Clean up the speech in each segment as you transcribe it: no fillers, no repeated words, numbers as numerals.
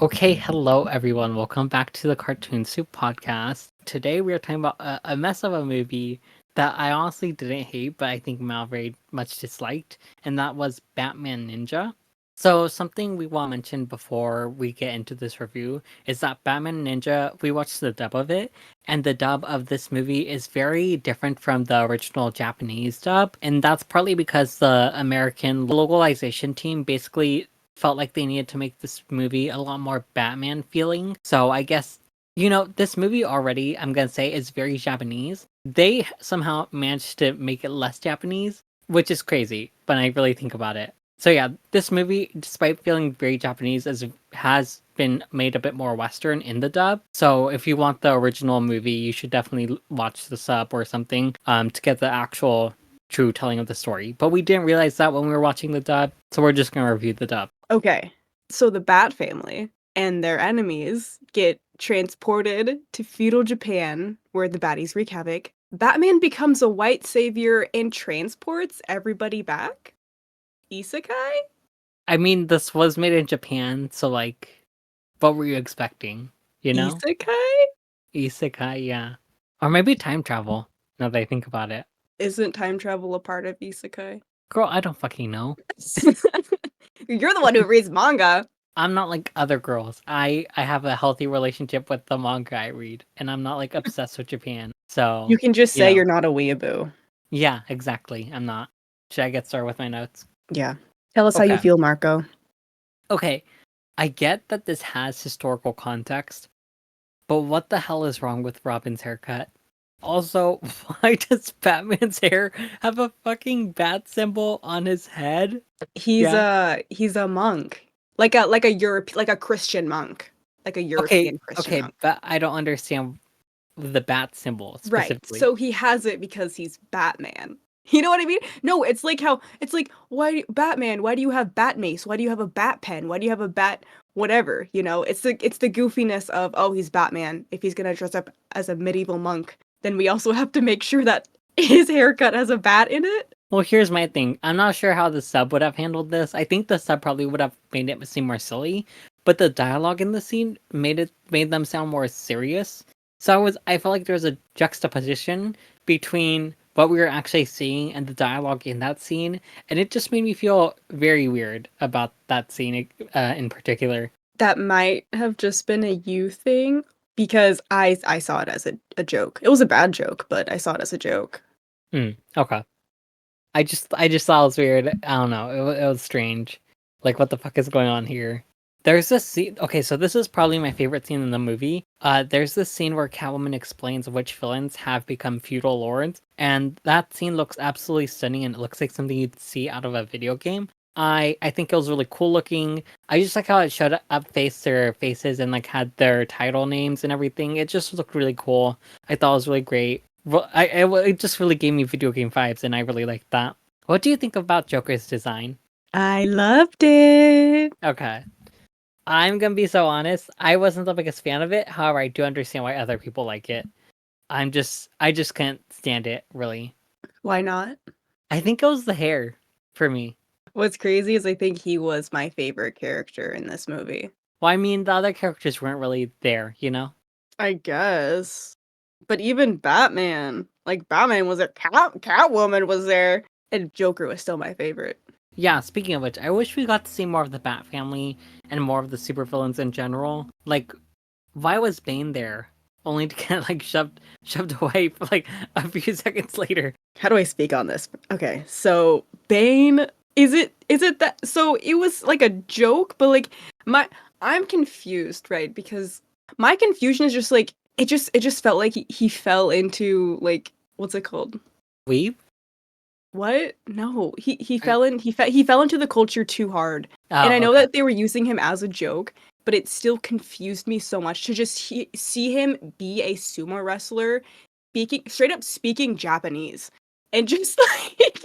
Okay, hello everyone. Welcome back to the Cartoon Soup podcast. Today we are talking about a mess of a movie that I honestly didn't hate, but I think Mal very much disliked, and that was Batman Ninja. So something we want to mention before we get into this review is that Batman Ninja, we watched the dub of it, and the dub of this movie is very different from the original Japanese dub, and that's partly because the American localization team basically felt like they needed to make this movie a lot more Batman feeling. So I guess, this movie already, I'm gonna say, is very Japanese. They somehow managed to make it less Japanese, which is crazy, but I really think about it. So yeah, this movie, despite feeling very Japanese, has been made a bit more Western in the dub. So if you want the original movie, you should definitely watch the sub or something to get the actual true telling of the story. But we didn't realize that when we were watching the dub, so we're just gonna review the dub. Okay, so the Bat family and their enemies get transported to feudal Japan, where the baddies wreak havoc. Batman becomes a white savior and transports everybody back? Isekai? I mean, this was made in Japan, so what were you expecting? You know? Isekai? Isekai, yeah. Or maybe time travel, now that I think about it. Isn't time travel a part of isekai? Girl, I don't fucking know. You're the one who reads manga. I'm not like other girls. I have a healthy relationship with the manga I read, and I'm not like obsessed with Japan. So, You can just say you're not a weeaboo. Yeah, exactly. I'm not. Should I get started with my notes? Yeah. Tell us how you Okay. feel, Marco. Okay. I get that this has historical context, but what the hell is wrong with Robin's haircut? Also, why does Batman's hair have a fucking bat symbol on his head? He's Yeah. a monk. Like a Christian monk. Like a Okay, European Christian okay, monk. but I don't understand the bat symbol Right. specifically. So he has it because he's Batman. You know what I mean? No, it's like why Batman, why do you have bat mace? Why do you have a bat pen? Why do you have a bat whatever, you know? It's the goofiness of, oh, he's Batman. If he's going to dress up as a medieval monk, then we also have to make sure that his haircut has a bat in it. Well, here's my thing. I'm not sure how the sub would have handled this. I think the sub probably would have made it seem more silly, but the dialogue in the scene made them sound more serious. So I felt like there was a juxtaposition between what we were actually seeing and the dialogue in that scene, and it just made me feel very weird about that scene in particular. That might have just been a you thing because I saw it as a joke. It was a bad joke, but I saw it as a joke. Okay. I just thought it was weird. I don't know. It was strange. Like, what the fuck is going on here? There's this scene. Okay, so this is probably my favorite scene in the movie. There's this scene where Catwoman explains which villains have become feudal lords, and that scene looks absolutely stunning, and it looks like something you'd see out of a video game. I think it was really cool looking. I just like how it showed up their faces and like had their title names and everything. It just looked really cool. I thought it was really great. Well, it just really gave me video game vibes, and I really liked that. What do you think about Joker's design? I loved it. Okay. I'm gonna be so honest. I wasn't the biggest fan of it. However, I do understand why other people like it. I just can't stand it, really. Why not? I think it was the hair for me. What's crazy is I think he was my favorite character in this movie. Well, I mean, the other characters weren't really there, you know? I guess. But even Batman, like Batman was there, Catwoman was there, and Joker was still my favorite. Yeah, speaking of which, I wish we got to see more of the Bat family and more of the supervillains in general. Like, why was Bane there? Only to get like shoved away for like a few seconds later. How do I speak on this? Okay, so Bane, is it that so it was like a joke, but like my I'm confused, right? Because my confusion is just like it just felt like he fell into like what's it called? Weep? What? No, he I- fell in he fell into the culture too hard. And I Oh, know okay. that they were using him as a joke, but it still confused me so much to just see him be a sumo wrestler, speaking straight up speaking Japanese, and just like,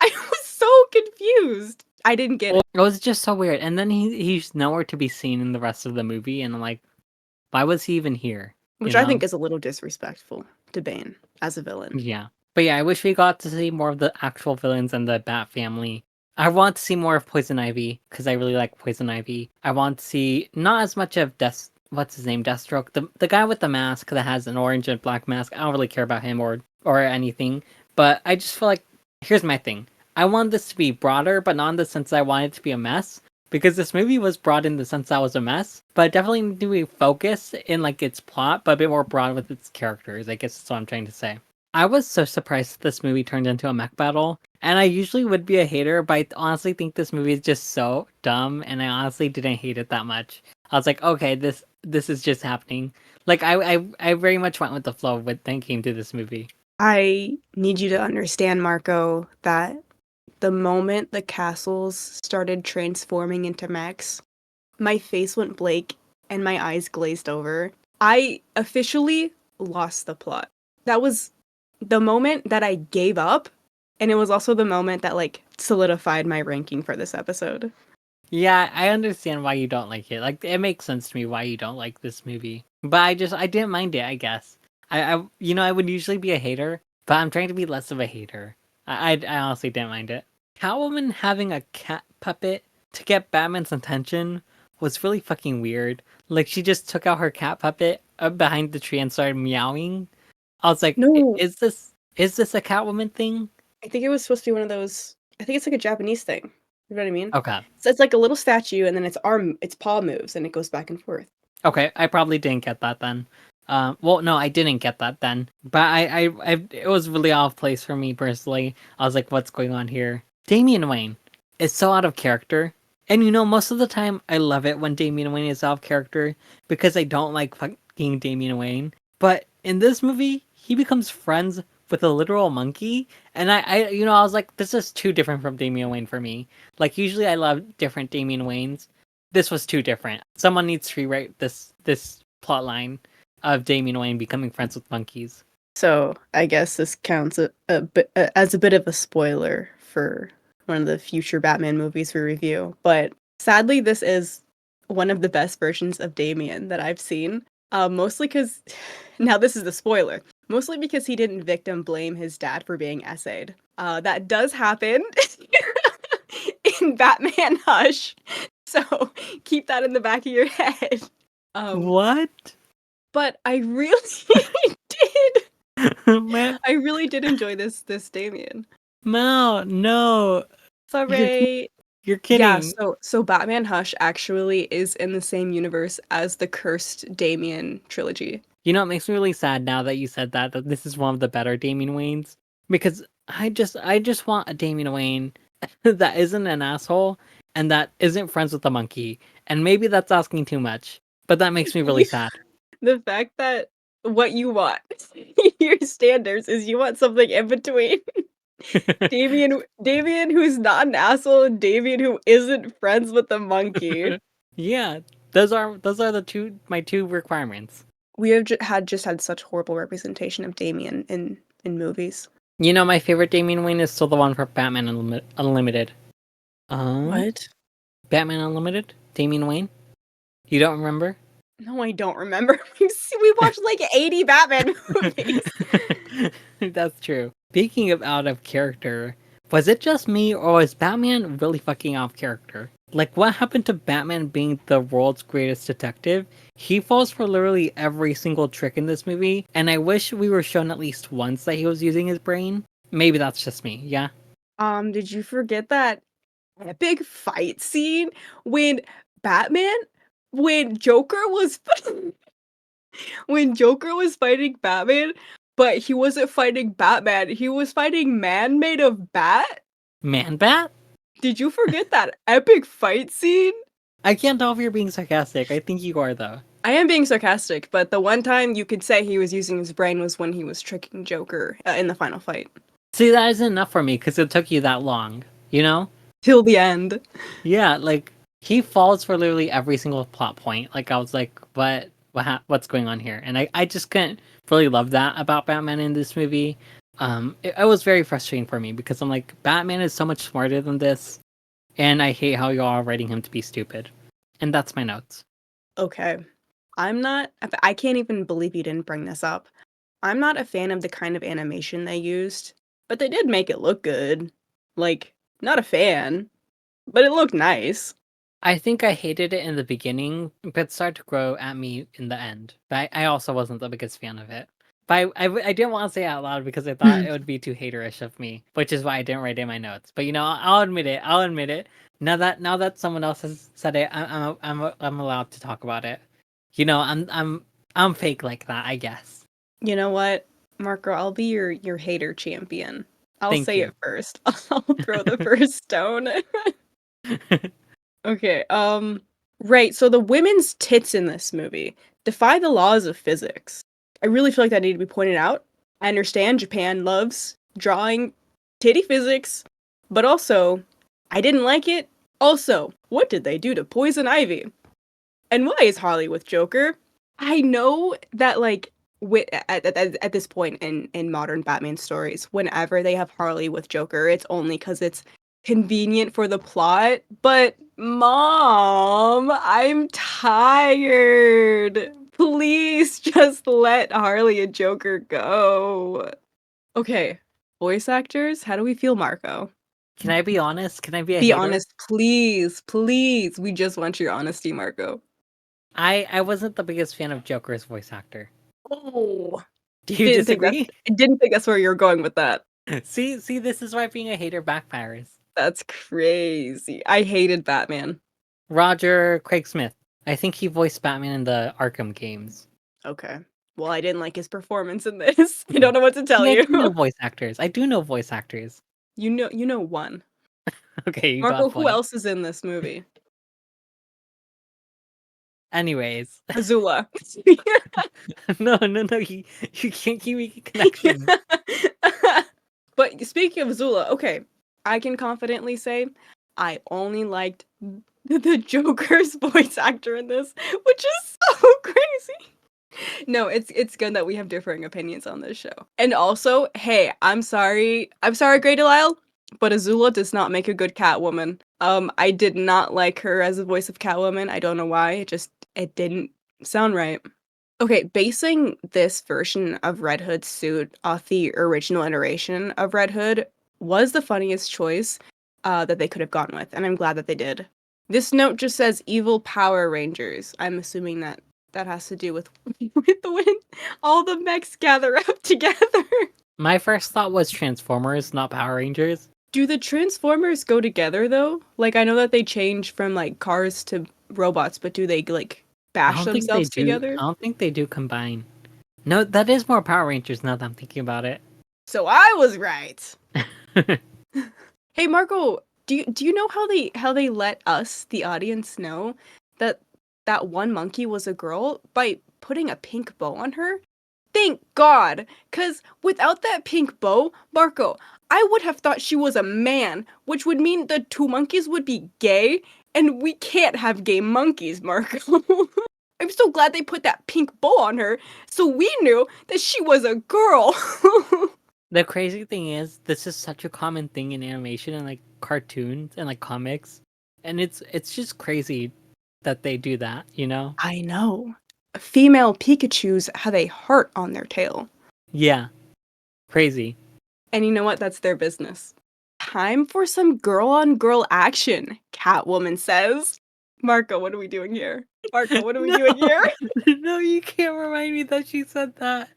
I was so confused. I didn't get Well, it, it was just so weird. And then he's nowhere to be seen in the rest of the movie, and I'm like, why was he even here? You which I think know? is a little disrespectful to Bane as a villain. Yeah. But yeah, I wish we got to see more of the actual villains and the Bat family. I want to see more of Poison Ivy because I really like Poison Ivy. I want to see not as much of what's his name, Deathstroke, the guy with the mask that has an orange and black mask. I don't really care about him or anything, but I just feel like here's my thing. I want this to be broader, but not in the sense that I want it to be a mess. Because this movie was broad in the sense that it was a mess, but it definitely need to be focused in like its plot, but a bit more broad with its characters. I guess that's what I'm trying to say. I was so surprised that this movie turned into a mech battle, and I usually would be a hater, but I honestly think this movie is just so dumb, and I honestly didn't hate it that much. I was like, okay, this is just happening. Like I very much went with the flow when it came to this movie. I need you to understand, Marco, that the moment the castles started transforming into mechs, my face went blank and my eyes glazed over. I officially lost the plot. That was the moment that I gave up, and it was also the moment that like solidified my ranking for this episode. Yeah, I understand why you don't like it. Like, it makes sense to me why you don't like this movie. But I didn't mind it, I guess. I would usually be a hater, but I'm trying to be less of a hater. I honestly didn't mind it. Catwoman having a cat puppet to get Batman's attention was really fucking weird. Like, she just took out her cat puppet behind the tree and started meowing. I was like, No, is this a Catwoman thing? I think it was supposed to be one of those. I think it's like a Japanese thing. You know what I mean? Okay. So it's like a little statue, and then its paw moves, and it goes back and forth. Okay, I probably didn't get that then. Well, no, I didn't get that then. But it was really out of place for me personally. I was like, what's going on here? Damian Wayne is so out of character. And most of the time, I love it when Damian Wayne is out of character because I don't like fucking Damian Wayne. But in this movie, he becomes friends with a literal monkey. And I was like, this is too different from Damian Wayne for me. Like, usually I love different Damian Waynes. This was too different. Someone needs to rewrite this plot line of Damian Wayne becoming friends with monkeys. So I guess this counts a bit as a bit of a spoiler for one of the future Batman movies we review. But sadly, this is one of the best versions of Damian that I've seen. Mostly because now this is the spoiler. Mostly because he didn't victim blame his dad for being essayed. That does happen in Batman Hush. So keep that in the back of your head. What? But I really did. Man, I really did enjoy this Damien. Mal, no. You're Sorry. you're Yeah, kidding. so Batman Hush actually is in the same universe as the Cursed Damien trilogy. It makes me really sad now that you said that this is one of the better Damian Waynes because I just want a Damian Wayne that isn't an asshole and that isn't friends with a monkey. And maybe that's asking too much, but that makes me really sad. The fact that what you want, your standards, is you want something in between. Damien who's not an asshole, and Damien who isn't friends with the monkey. Yeah, those are the my two requirements. We have just had such horrible representation of Damien in movies. My favorite Damian Wayne is still the one from Batman Unlimited. What? Batman Unlimited? Damian Wayne? You don't remember? No, I don't remember. We watched like 80 Batman movies. That's true. Speaking of out of character, was it just me or was Batman really fucking out of character? Like, what happened to Batman being the world's greatest detective? He falls for literally every single trick in this movie, and I wish we were shown at least once that he was using his brain. Maybe that's just me, yeah? Did you forget that epic fight scene when Batman, when Joker was when Joker was fighting Batman, but he wasn't fighting Batman. He was fighting man made of bat? Man Bat? Did you forget that epic fight scene? I can't tell if you're being sarcastic. I think you are, though. I am being sarcastic, but the one time you could say he was using his brain was when he was tricking Joker in the final fight. See, that isn't enough for me because it took you that long, you know? Till the end. Yeah, like, he falls for literally every single plot point. Like, I was like, what's going on here? And I just couldn't really love that about Batman in this movie. It was very frustrating for me because I'm like, Batman is so much smarter than this, and I hate how y'all are writing him to be stupid. And that's my notes. Okay. I can't even believe you didn't bring this up. I'm not a fan of the kind of animation they used, but they did make it look good. Like, Not a fan, but it looked nice. I think I hated it in the beginning, but it started to grow at me in the end. But I also wasn't the biggest fan of it. But I didn't want to say it out loud because I thought it would be too haterish of me, which is why I didn't write it in my notes. But I'll admit it. I'll admit it. Now that someone else has said it, I'm allowed to talk about it. I'm fake like that, I guess. You know what, Marco? I'll be your hater champion. I'll Thank say you. it first. I'll throw the first stone. Okay, right, so the women's tits in this movie defy the laws of physics. I really feel like that needed to be pointed out. I understand Japan loves drawing titty physics, but also, I didn't like it. Also, what did they do to Poison Ivy? And why is Harley with Joker? I know that, like, at this point in modern Batman stories, whenever they have Harley with Joker, it's only because it's convenient for the plot. But, Mom, I'm tired. Please just let Harley and Joker go. Okay, voice actors, how do we feel, Marco? Can I be honest? Can I be a Be hater? honest, please, please. We just want your honesty, Marco. I wasn't the biggest fan of Joker's voice actor. Oh, Do you disagree? I didn't think that's where you're going with that. See, this is why being a hater backfires. That's crazy. I hated Batman. Roger Craig Smith. I think he voiced Batman in the Arkham games. Okay. Well, I didn't like his performance in this. I don't know what to tell See, I you. do know voice actors. I do know voice actors. You know one. Okay, you got a Marco, who point. else is in this movie? Anyways. Azula. No, you can't keep making connections. But speaking of Azula, okay, I can confidently say I only liked the Joker's voice actor in this, which is so crazy. No, it's good that we have differing opinions on this show. And also, hey, I'm sorry, Grey Delisle, but Azula does not make a good Catwoman. I did not like her as a voice of Catwoman. I don't know why. It didn't sound right. Okay, basing this version of Red Hood's suit off the original iteration of Red Hood was the funniest choice that they could have gone with, and I'm glad that they did. This note just says evil Power Rangers. I'm assuming that has to do with when all the mechs gather up together. My first thought was Transformers, not Power Rangers. Do the Transformers go together though? Like, I know that they change from like cars to robots, but do they like I bash don't think they themselves do. together? I don't think they do combine. No, that is more Power Rangers now that I'm thinking about it. So I was right. Hey Marco, do you know how they let us, the audience, know that that one monkey was a girl by putting a pink bow on her? Thank God, cuz without that pink bow, Marco, I would have thought she was a man, which would mean the two monkeys would be gay, and we can't have gay monkeys, Marco. I'm so glad they put that pink bow on her so we knew that she was a girl. The crazy thing is, this is such a common thing in animation and like cartoons and like comics, and it's just crazy that they do that. I know. Female Pikachus have a heart on their tail. Yeah, crazy. And you know what? That's their business. Time for some girl-on-girl action, Catwoman says. Marco, what are we doing here? Marco, what are we doing here? No, you can't remind me that she said that.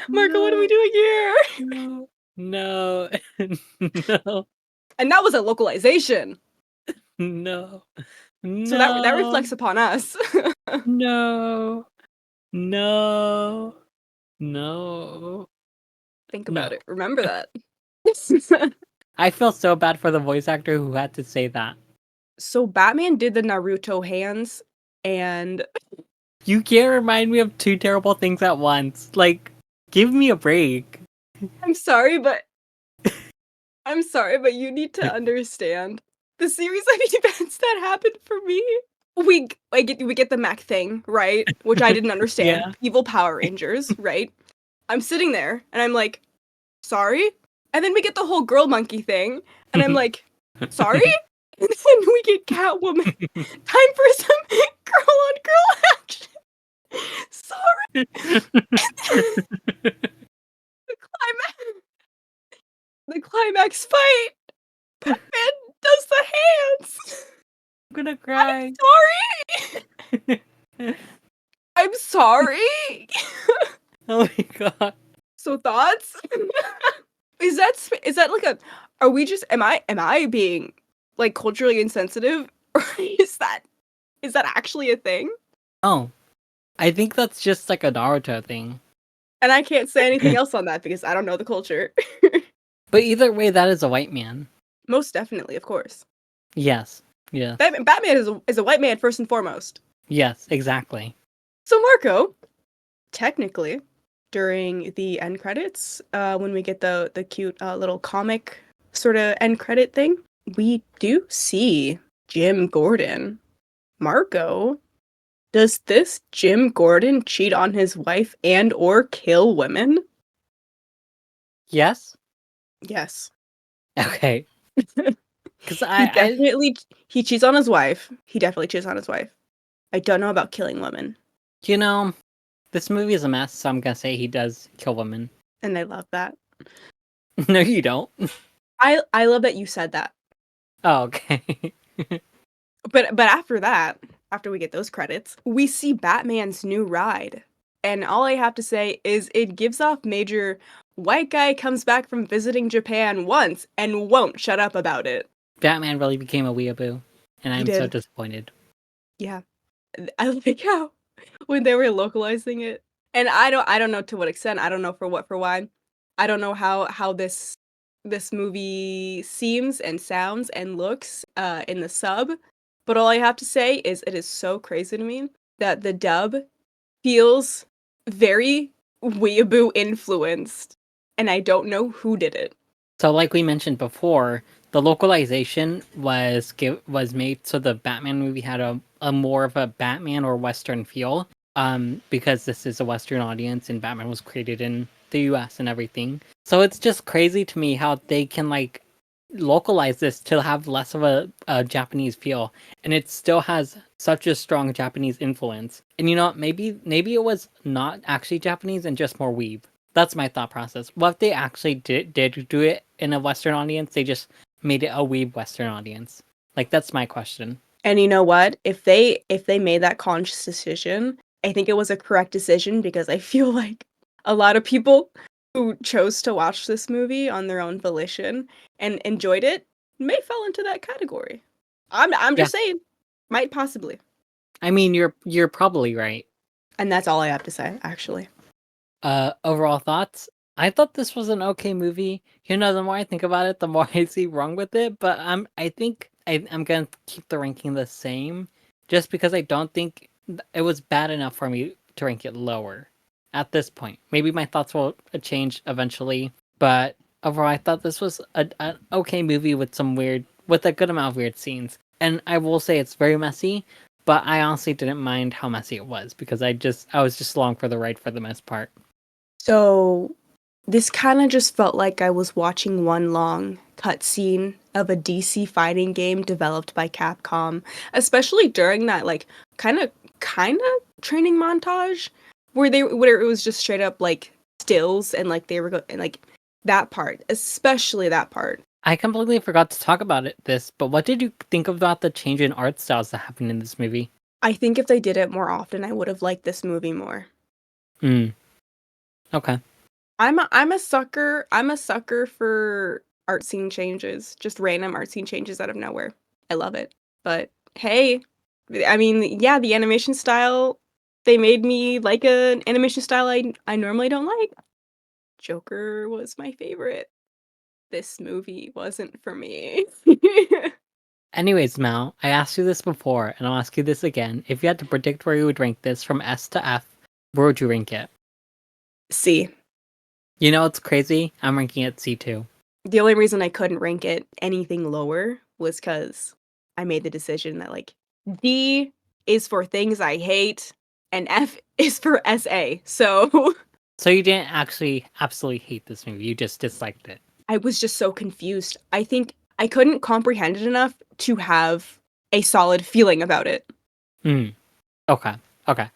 Marco, what are we doing here? No, no, no, And that was a localization. no, So that no, reflects upon us. no, no, no. Think No. about it. Remember that. I feel so bad for the voice actor who had to say that. So Batman did the Naruto hands, and You can't remind me of two terrible things at once. Like, give me a break. I'm sorry, but you need to understand the series of events that happened for me. We get the mech thing, right? Which I didn't understand. Yeah. Evil Power Rangers, right? I'm sitting there and I'm like, sorry? And then we get the whole girl monkey thing, and I'm like, sorry? And then we get Catwoman. Time for some girl on girl action. Sorry. The climax fight. Batman just the hands. I'm gonna I'm cry. sorry. I'm sorry. Oh my god. So thoughts? Is that like a? Are we just? Am I being like culturally insensitive, or is that actually a thing? Oh, I think that's just like a Naruto thing. And I can't say anything else on that because I don't know the culture. But either way, that is a white man. Most definitely, of course. Yes. Yes. Batman is a white man first and foremost. Yes, exactly. So Marco, technically, during the end credits, when we get the cute little comic sort of end credit thing, we do see Jim Gordon. Marco, does this Jim Gordon cheat on his wife and or kill women? Yes? Yes. Okay. Because He I, definitely he cheats on his wife. He definitely cheats on his wife. I don't know about killing women, you know, this movie is a mess, so I'm gonna say he does kill women. and I love that. No, you don't. I love that you said that. Oh, okay. But after that, after we get those credits, we see Batman's new ride. And all I have to say is it gives off major white guy comes back from visiting Japan once and won't shut up about it. Batman really became a weeaboo, and He I'm so did. disappointed. Yeah. I like how when they were localizing it. And I don't know to what extent. I don't know for why. I don't know how this movie seems and sounds and looks in the sub. But all I have to say is it is so crazy to me that the dub feels very weeaboo influenced. And I don't know who did it. So, like we mentioned before, the localization was made so the Batman movie had a more of a Batman or Western feel. Because this is a Western audience and Batman was created in the US and everything. So it's just crazy to me how they can like localize this to have less of a Japanese feel, and it still has such a strong Japanese influence. And you know, maybe it was not actually Japanese and just more weeb. That's my thought process. What if they actually did do it in a Western audience? They just made it a weeb Western audience. Like that's my question. And you know what? If they made that conscious decision, I think it was a correct decision because I feel like a lot of people who chose to watch this movie on their own volition and enjoyed it may fall into that category. I'm Yeah, just saying, might possibly. I mean you're probably right. And that's all I have to say, actually. Overall thoughts? I thought this was an okay movie. You know, the more I think about it, the more I see wrong with it. But I think I'm gonna keep the ranking the same, just because I don't think it was bad enough for me to rank it lower at this point. Maybe my thoughts will change eventually, but overall, I thought this was an okay movie with a good amount of weird scenes. And I will say it's very messy, but I honestly didn't mind how messy it was because I was just along for the ride for the most part. So this kind of just felt like I was watching one long cutscene of a DC fighting game developed by Capcom, especially during that like kind of training montage where it was just straight up like stills and like they were and like that part, especially that part. I completely forgot to talk about this, but what did you think about the change in art styles that happened in this movie? I think if they did it more often, I would have liked this movie more. Hmm. Okay. I'm a sucker for art scene changes, just random art scene changes out of nowhere. I love it. But hey, I mean, yeah, the animation style they made me like an animation style I normally don't like. Joker was my favorite. This movie wasn't for me. Anyways, Mal, I asked you this before, and I'll ask you this again. If you had to predict where you would rank this from S to F, where would you rank it? C. You know what's crazy? I'm ranking it C too. The only reason I couldn't rank it anything lower was because I made the decision that like D is for things I hate and F is for SA. So So you didn't actually absolutely hate this movie, you just disliked it. I was just so confused. I think I couldn't comprehend it enough to have a solid feeling about it. Hmm. Okay. Okay.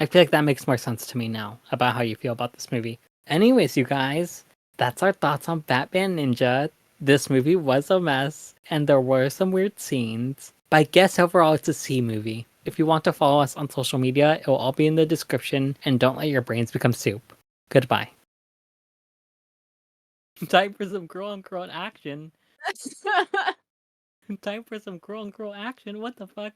I feel like that makes more sense to me now about how you feel about this movie. Anyways, you guys, that's our thoughts on Batman Ninja. This movie was a mess, and there were some weird scenes. But I guess overall it's a C movie. If you want to follow us on social media, it will all be in the description, and don't let your brains become soup. Goodbye. Time for some girl on girl action. Time for some girl on girl action. What the fuck?